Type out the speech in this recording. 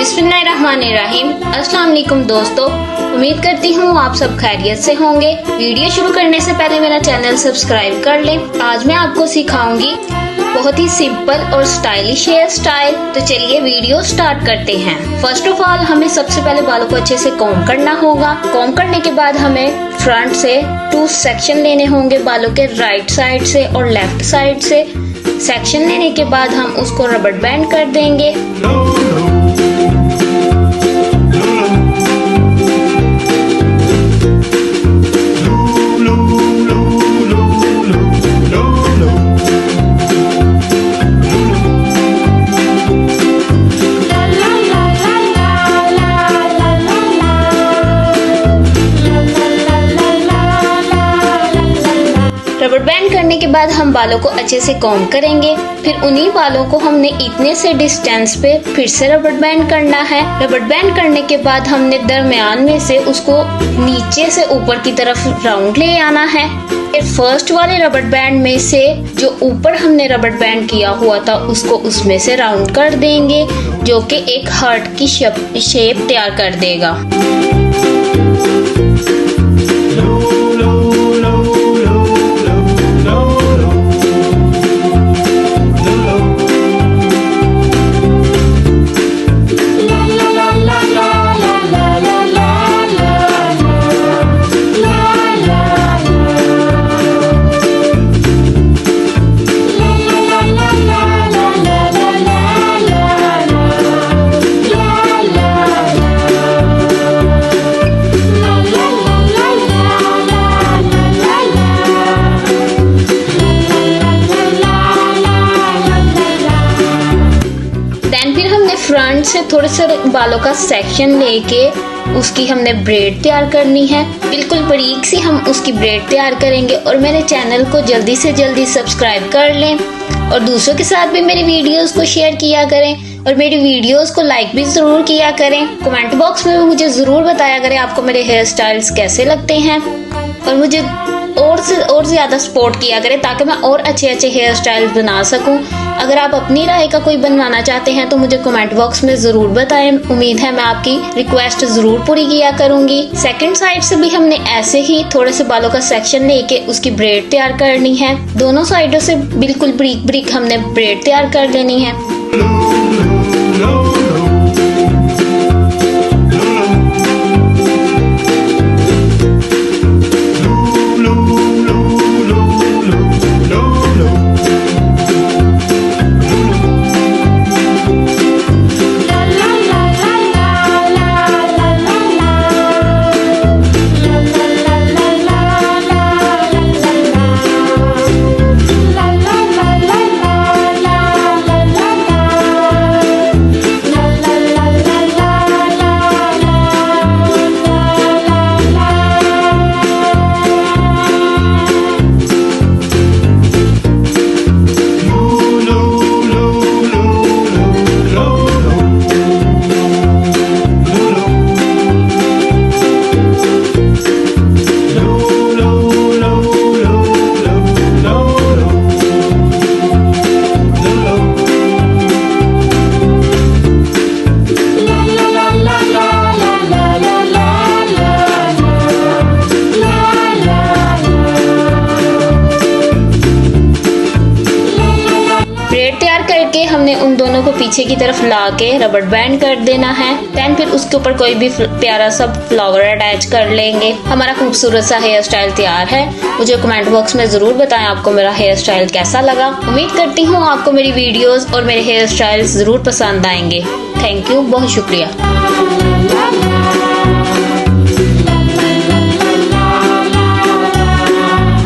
बिस्मिल्लाहिर्रहमानिर्रहीम। अस्सलाम वालेकुम दोस्तों, उम्मीद करती हूँ आप सब खैरियत से होंगे। वीडियो शुरू करने से पहले मेरा चैनल सब्सक्राइब कर लें। आज मैं आपको सिखाऊंगी बहुत ही सिंपल और स्टाइलिश हेयर स्टाइल। तो चलिए वीडियो स्टार्ट करते हैं। फर्स्ट ऑफ ऑल हमें सबसे पहले बालों को अच्छे से कॉम्ब करना होगा। कॉम्ब करने के बाद हमें फ्रंट से 2 सेक्शन लेने होंगे, बालों के राइट साइड से और लेफ्ट साइड से। सेक्शन लेने के बाद हम उसको रबर बैंड कर देंगे। रबर बैंड करने के बाद हम बालों को अच्छे से कॉम्ब करेंगे। फिर उन्हीं बालों को हमने इतने से डिस्टेंस पे फिर से रबर बैंड करना है। रबर बैंड करने के बाद हमने दरमियान में से उसको नीचे से ऊपर की तरफ राउंड ले आना है। फिर फर्स्ट वाले रबर बैंड में से जो ऊपर हमने रबर बैंड किया हुआ था उसको उसमें से राउंड कर देंगे, जो कि एक हार्ट की शेप तैयार कर देगा। फ्रंट से थोड़े से बालों का सेक्शन लेके उसकी हमने ब्रेड तैयार करनी है। बिल्कुल बारीक सी हम उसकी ब्रेड तैयार करेंगे। और मेरे चैनल को जल्दी से जल्दी सब्सक्राइब कर लें और दूसरों के साथ भी मेरी वीडियोस को शेयर किया करें और मेरी वीडियोस को लाइक भी जरूर किया करें। कमेंट बॉक्स में भी मुझे जरूर बताया करें आपको मेरे हेयर स्टाइल्स कैसे लगते हैं और मुझे और से और ज्यादा सपोर्ट किया करें ताकि मैं और अच्छे अच्छे हेयर स्टाइल बना सकूं। अगर आप अपनी राय का कोई बनवाना चाहते हैं तो मुझे कमेंट बॉक्स में जरूर बताएं। उम्मीद है मैं आपकी रिक्वेस्ट जरूर पूरी किया करूंगी। सेकंड साइड से भी हमने ऐसे ही थोड़े से बालों का सेक्शन लेके उसकी ब्रेड तैयार करनी है। दोनों साइडों से बिल्कुल ब्रीक ब्रीक हमने ब्रेड तैयार कर लेनी है। करके हमने उन दोनों को पीछे की तरफ ला के रबर बैंड कर देना है। देन फिर उसके ऊपर कोई भी प्यारा सा फ्लावर अटैच कर लेंगे। हमारा खूबसूरत सा हेयर स्टाइल तैयार है। मुझे कमेंट बॉक्स में जरूर बताएं आपको मेरा हेयर स्टाइल कैसा लगा। उम्मीद करती हूँ आपको मेरी वीडियोस और मेरे हेयर स्टाइल जरूर पसंद आएंगे। थैंक यू, बहुत शुक्रिया।